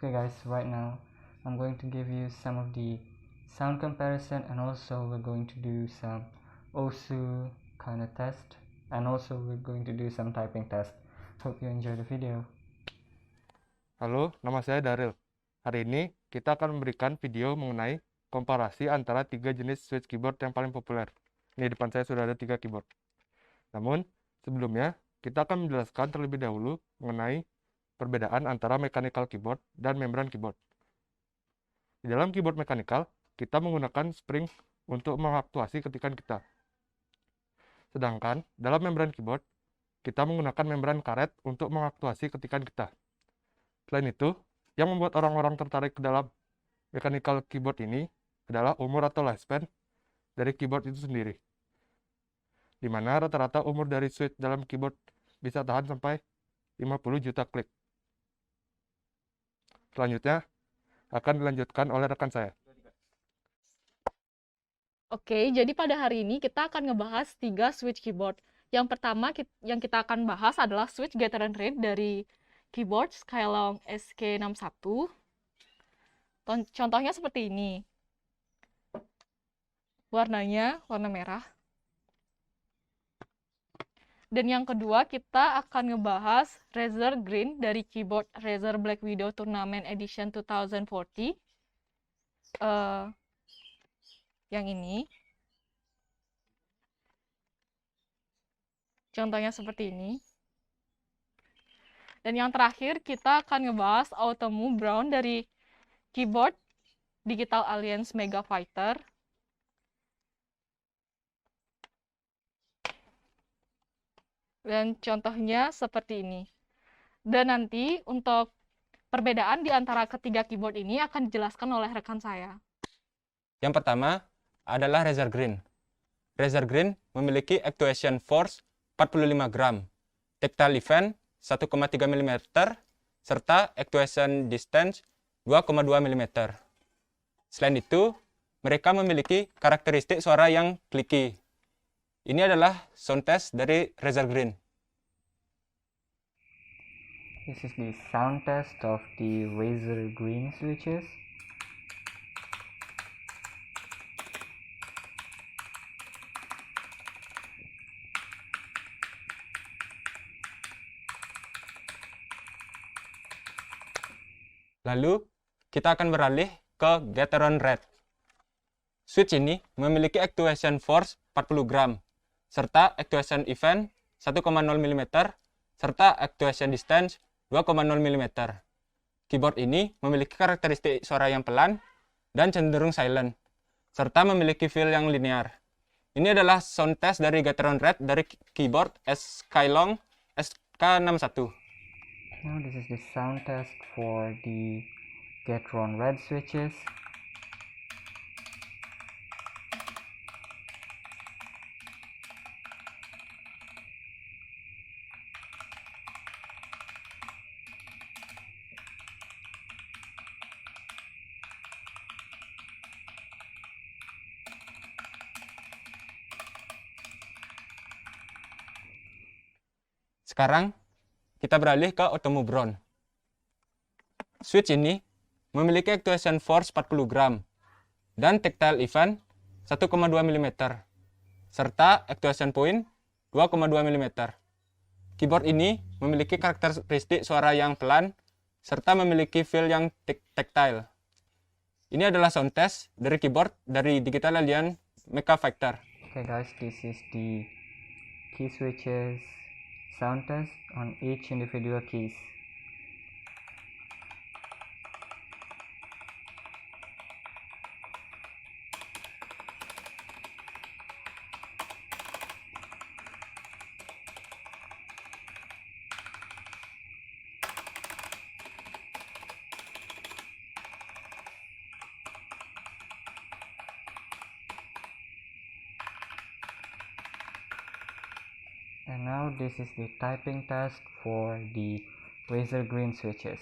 Okay guys, right now I'm going to give you some of the sound comparison, and also we're going to do some OSU kind of test, and also we're going to do some typing test. Hope you enjoy the video. Halo, nama saya Daryl. Hari ini kita akan memberikan video mengenai komparasi antara 3 jenis switch keyboard yang paling populer. Ini di depan saya sudah ada 3 keyboard. Namun, sebelumnya kita akan menjelaskan terlebih dahulu mengenai perbedaan antara mechanical keyboard dan membran keyboard. Di dalam keyboard mechanical, kita menggunakan spring untuk mengaktuasi ketikan kita. Sedangkan dalam membran keyboard, kita menggunakan membran karet untuk mengaktuasi ketikan kita. Selain itu, yang membuat orang-orang tertarik ke dalam mechanical keyboard ini adalah umur atau lifespan dari keyboard itu sendiri, di mana rata-rata umur dari switch dalam keyboard bisa tahan sampai 50 juta klik. Selanjutnya akan dilanjutkan oleh rekan saya. Oke, jadi pada hari ini kita akan ngebahas 3 switch keyboard. Yang pertama yang kita akan bahas adalah switch gather and read dari keyboard Skylong SK61. Contohnya seperti ini. Warnanya warna merah. Dan yang kedua kita akan ngebahas Razer Green dari keyboard Razer Black Widow Tournament Edition 2040. Yang ini. Contohnya seperti ini. Dan yang terakhir kita akan ngebahas Automu Brown dari keyboard Digital Alliance Mega Fighter. Dan contohnya seperti ini. Dan nanti untuk perbedaan di antara ketiga keyboard ini akan dijelaskan oleh rekan saya. Yang pertama adalah Razer Green. Razer Green memiliki actuation force 45 gram, tactile event 1,3 mm, serta actuation distance 2,2 mm. Selain itu, mereka memiliki karakteristik suara yang clicky. Ini adalah sound test dari Razer Green. This is the sound test of the Razer Green switches. Lalu, kita akan beralih ke Gateron Red. Switch ini memiliki actuation force 40 gram, serta actuation event 1,0 mm, serta actuation distance 2,0 mm. Keyboard ini memiliki karakteristik suara yang pelan dan cenderung silent, serta memiliki feel yang linear. Ini adalah sound test dari Gateron Red dari keyboard Skylong SK61. Now this is the sound test for the Gateron Red switches. Sekarang, kita beralih ke Automu Brown. Switch ini memiliki actuation force 40 gram dan tactile event 1,2 mm, serta actuation point 2,2 mm. Keyboard ini memiliki karakteristik suara yang pelan, serta memiliki feel yang tactile. Ini adalah sound test dari keyboard dari Digital Alliance Mega Fighter. Okay guys, this is the key switches sound test on each individual keys. And now this is the typing test for the Razer Green switches.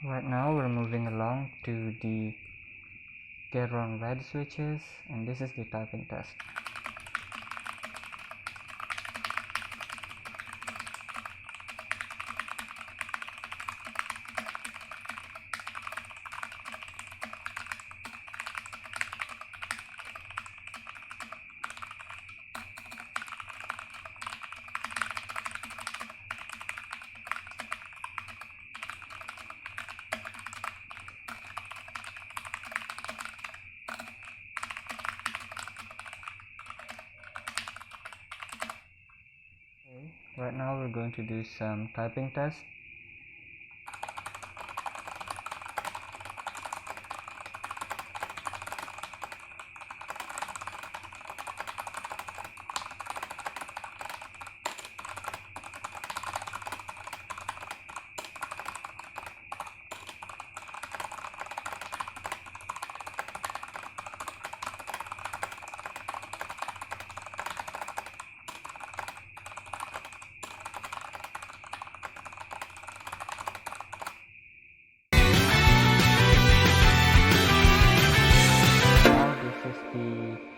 Right now we're moving along to the Gateron red switches, and this is the typing test. Right now we're going to do some typing tests.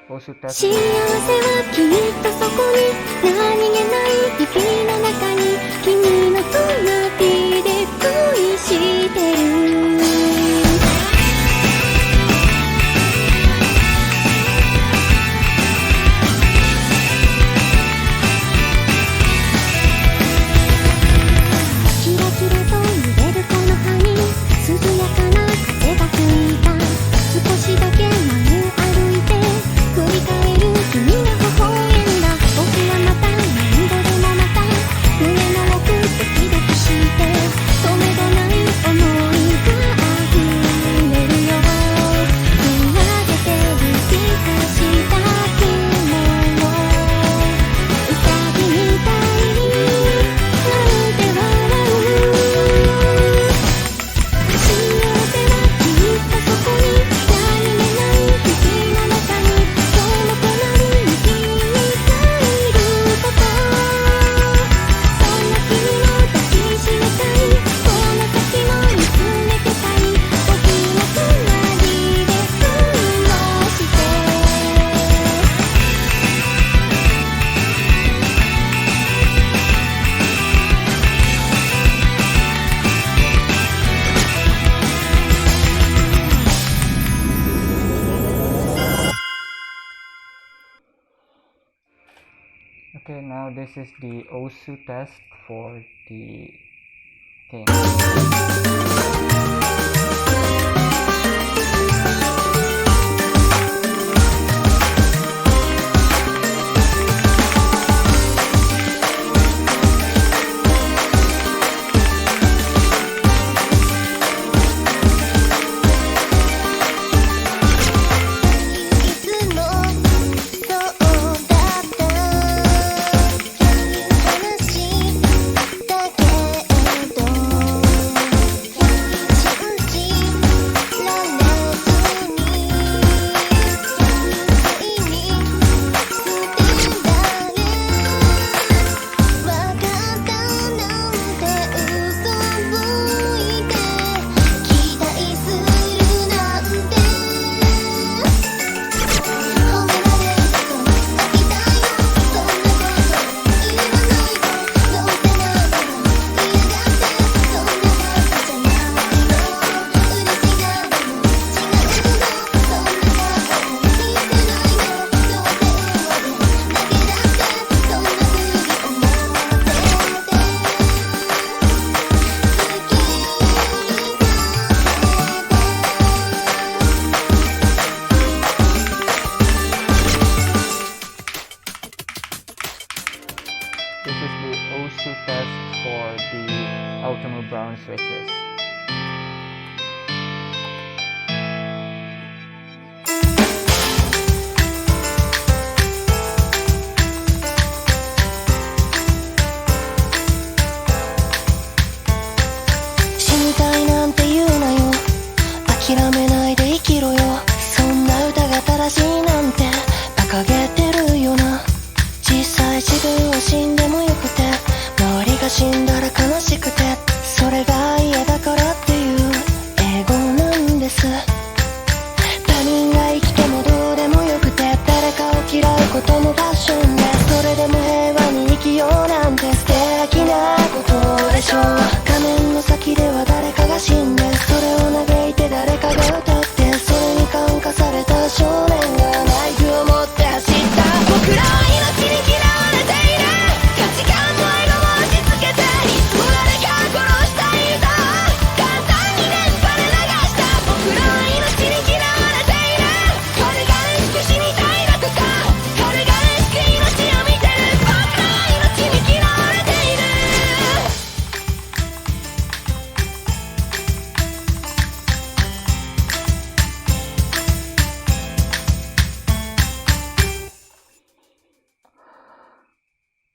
OSU test. 幸せはきっとそこに何気ない日々の中に君の隣で恋してるキラキラと揺れるこの葉に涼やかな風が吹いた少しだけ前を歩いて振り返る君が微笑んだ僕はまた何度でもまた胸の奥ドキドキして止めどない想いが溢れるよ見上げてる気がした雲をうさぎみたいになんて笑う幸せはきっとそこに何気ない日々の中に今日も隣に君がいることそんな君を抱きしめたいこの先も見つめてたい僕の隣で過ごして Okay, now this is the OSU test for the game. This is the OSU test for the Ultimo Brown switches. "死にたいなんて言うなよ諦めないで生きろよそんな歌が正しいなんて馬鹿げてるよな実際自分は死んでもよくて周りが死んだら悲しくてそれが嫌だからっていうです。他人が生きてもどうでもよくて、誰かを嫌うこともファッションです。それでも平和に生きようなんて素敵なことでしょう。画面の先では誰か